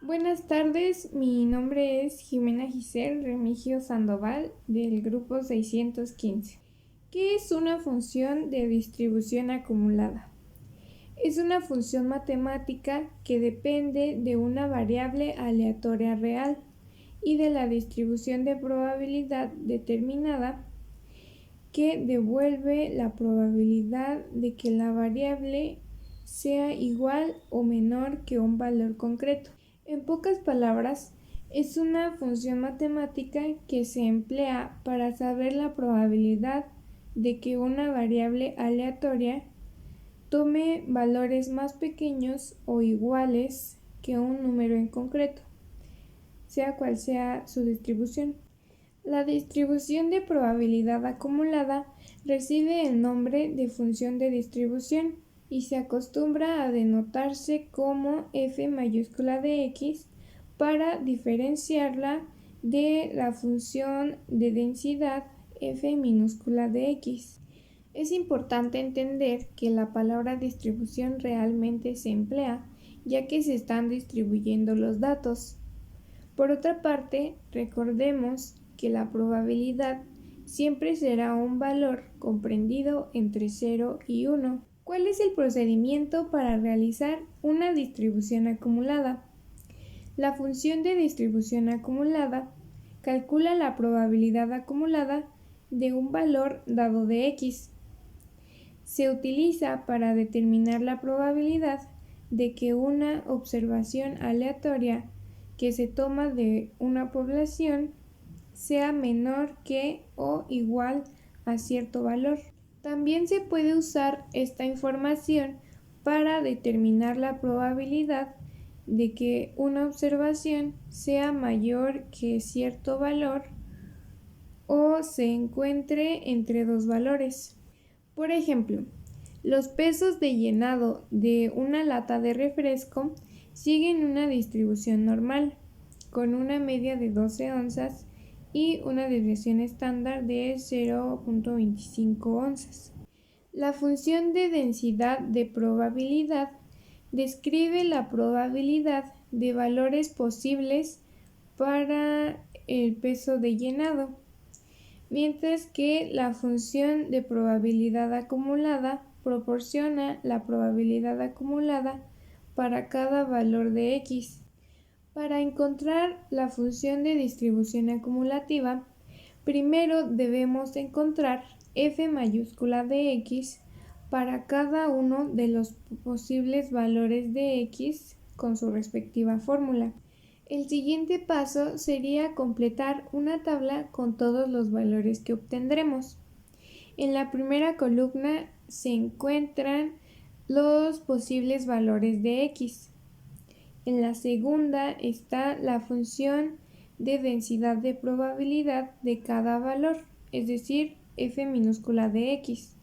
Buenas tardes, mi nombre es Jimena Giselle Remigio Sandoval del grupo 615. ¿Qué es una función de distribución acumulada? Es una función matemática que depende de una variable aleatoria real y de la distribución de probabilidad determinada que devuelve la probabilidad de que la variable sea igual o menor que un valor concreto. En pocas palabras, es una función matemática que se emplea para saber la probabilidad de que una variable aleatoria tome valores más pequeños o iguales que un número en concreto, sea cual sea su distribución. La distribución de probabilidad acumulada recibe el nombre de función de distribución y se acostumbra a denotarse como f mayúscula de x para diferenciarla de la función de densidad f minúscula de x. Es importante entender que la palabra distribución realmente se emplea ya que se están distribuyendo los datos. Por otra parte, recordemos que la probabilidad siempre será un valor comprendido entre 0 y 1. ¿Cuál es el procedimiento para realizar una distribución acumulada? La función de distribución acumulada calcula la probabilidad acumulada de un valor dado de x. Se utiliza para determinar la probabilidad de que una observación aleatoria que se toma de una población sea menor que o igual a cierto valor. También se puede usar esta información para determinar la probabilidad de que una observación sea mayor que cierto valor o se encuentre entre dos valores. Por ejemplo, los pesos de llenado de una lata de refresco siguen una distribución normal, con una media de 12 onzas y una desviación estándar de 0.25 onzas. La función de densidad de probabilidad describe la probabilidad de valores posibles para el peso de llenado, mientras que la función de probabilidad acumulada proporciona la probabilidad acumulada para cada valor de x. Para encontrar la función de distribución acumulativa, primero debemos encontrar f mayúscula de x para cada uno de los posibles valores de x con su respectiva fórmula. El siguiente paso sería completar una tabla con todos los valores que obtendremos. En la primera columna se encuentran los posibles valores de x. En la segunda está la función de densidad de probabilidad de cada valor, es decir, f minúscula de x.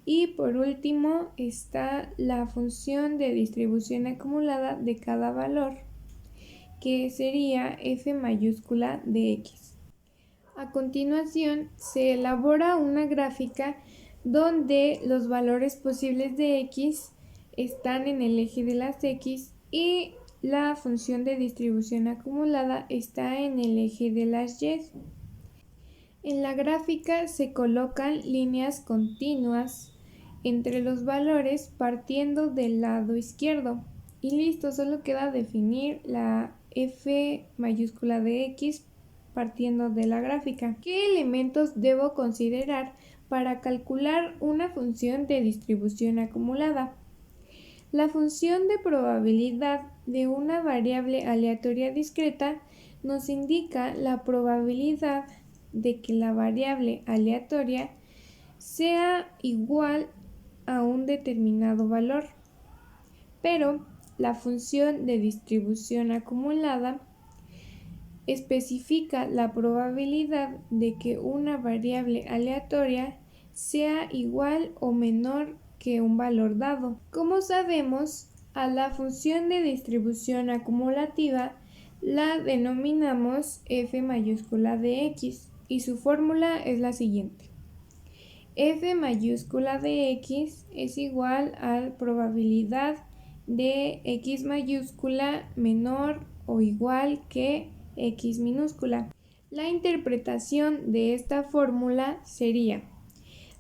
Y por último está la función de distribución acumulada de cada valor, que sería f mayúscula de x. A continuación, se elabora una gráfica donde los valores posibles de x están en el eje de las x y la función de distribución acumulada está en el eje de las y. En la gráfica se colocan líneas continuas entre los valores partiendo del lado izquierdo. Y listo, solo queda definir la f mayúscula de x partiendo de la gráfica. ¿Qué elementos debo considerar para calcular una función de distribución acumulada? La función de probabilidad de una variable aleatoria discreta nos indica la probabilidad de que la variable aleatoria sea igual a un determinado valor. Pero la función de distribución acumulada especifica la probabilidad de que una variable aleatoria sea igual o menor que un valor dado. Como sabemos, a la función de distribución acumulativa la denominamos f mayúscula de x y su fórmula es la siguiente. F mayúscula de x es igual a probabilidad de x mayúscula menor o igual que x minúscula. La interpretación de esta fórmula sería: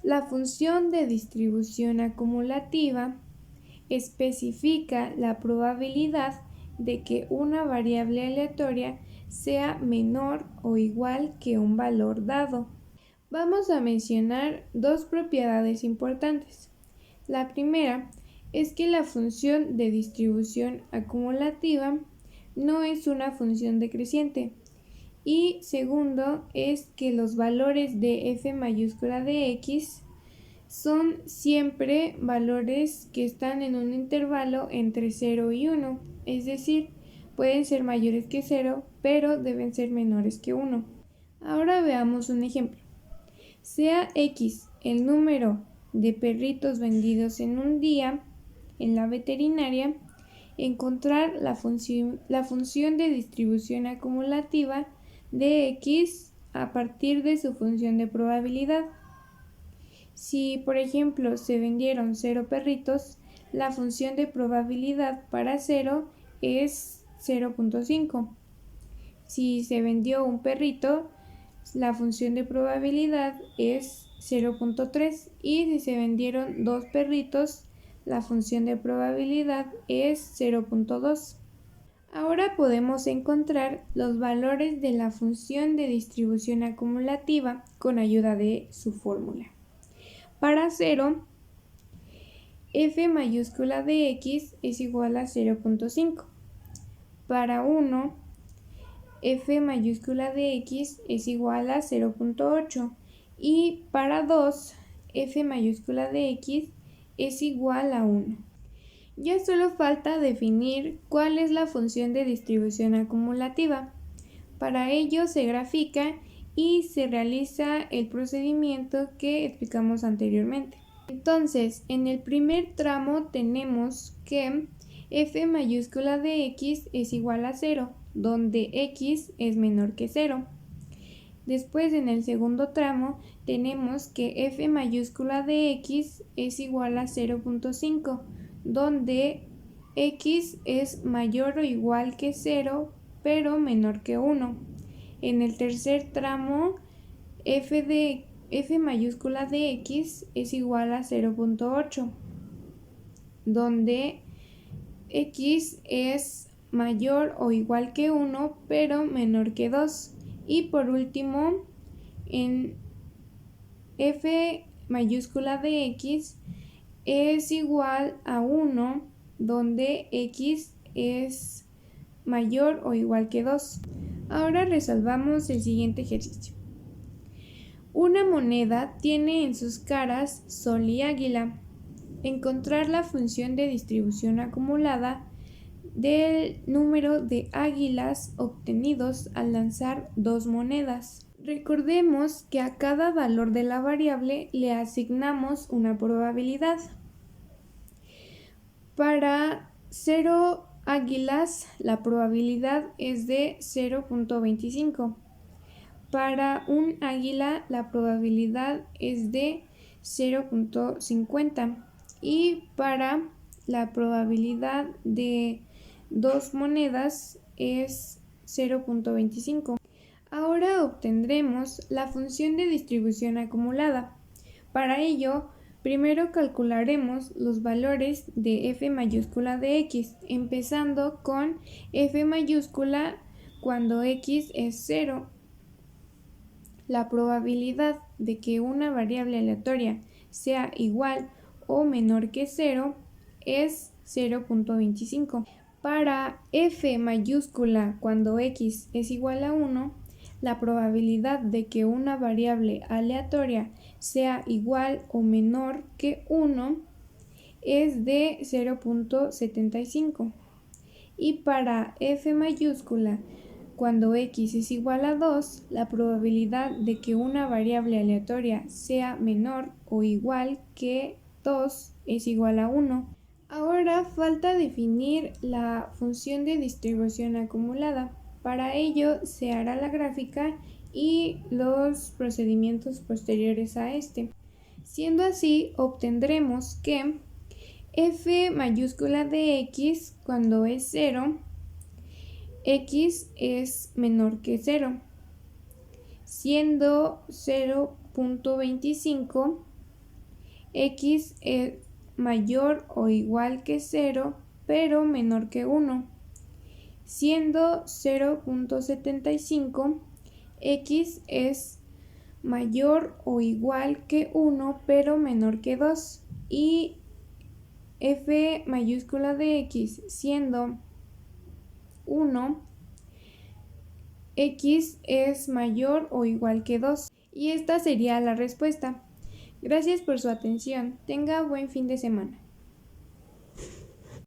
la función de distribución acumulativa especifica la probabilidad de que una variable aleatoria sea menor o igual que un valor dado. Vamos a mencionar dos propiedades importantes. La primera es que la función de distribución acumulativa no es una función decreciente. Y segundo es que los valores de f mayúscula de x son siempre valores que están en un intervalo entre 0 y 1, es decir, pueden ser mayores que 0, pero deben ser menores que 1. Ahora veamos un ejemplo. Sea x el número de perritos vendidos en un día en la veterinaria, encontrar la función de distribución acumulativa de x a partir de su función de probabilidad. Si, por ejemplo, se vendieron 0 perritos, la función de probabilidad para 0 es 0.5. Si se vendió un perrito, la función de probabilidad es 0.3. Y si se vendieron 2 perritos, la función de probabilidad es 0.2. Ahora podemos encontrar los valores de la función de distribución acumulativa con ayuda de su fórmula. Para 0, f mayúscula de x es igual a 0.5. Para 1, f mayúscula de x es igual a 0.8. Y para 2, f mayúscula de x es igual a 1. Ya solo falta definir cuál es la función de distribución acumulativa. Para ello se grafica y se realiza el procedimiento que explicamos anteriormente. Entonces, en el primer tramo tenemos que f mayúscula de x es igual a 0, donde x es menor que 0. Después, en el segundo tramo, tenemos que f mayúscula de x es igual a 0.5, donde x es mayor o igual que 0, pero menor que 1. En el tercer tramo, f mayúscula de x es igual a 0.8, donde x es mayor o igual que 1, pero menor que 2. Y por último, en f mayúscula de x es igual a 1, donde x es mayor o igual que 2. Ahora resolvamos el siguiente ejercicio. Una moneda tiene en sus caras sol y águila. Encontrar la función de distribución acumulada del número de águilas obtenidos al lanzar dos monedas. Recordemos que a cada valor de la variable le asignamos una probabilidad. Para 0 águilas, la probabilidad es de 0.25. Para un águila, la probabilidad es de 0.50. Y para la probabilidad de 2 monedas es 0.25. Ahora obtendremos la función de distribución acumulada. Para ello, primero calcularemos los valores de f mayúscula de x, empezando con f mayúscula cuando x es 0. La probabilidad de que una variable aleatoria sea igual o menor que 0 es 0.25. Para f mayúscula cuando x es igual a 1, la probabilidad de que una variable aleatoria sea igual o menor que 1 es de 0.75. Y para f mayúscula cuando x es igual a 2, la probabilidad de que una variable aleatoria sea menor o igual que 2 es igual a 1. Ahora falta definir la función de distribución acumulada. Para ello se hará la gráfica y los procedimientos posteriores a este. Siendo así, obtendremos que f mayúscula de x cuando es 0 x es menor que 0, siendo 0.25, x es mayor o igual que 0, pero menor que 1, siendo 0.75, x es mayor o igual que 1, pero menor que 2, y f mayúscula de x siendo 1, x es mayor o igual que 2. Y esta sería la respuesta. Gracias por su atención. Tenga buen fin de semana.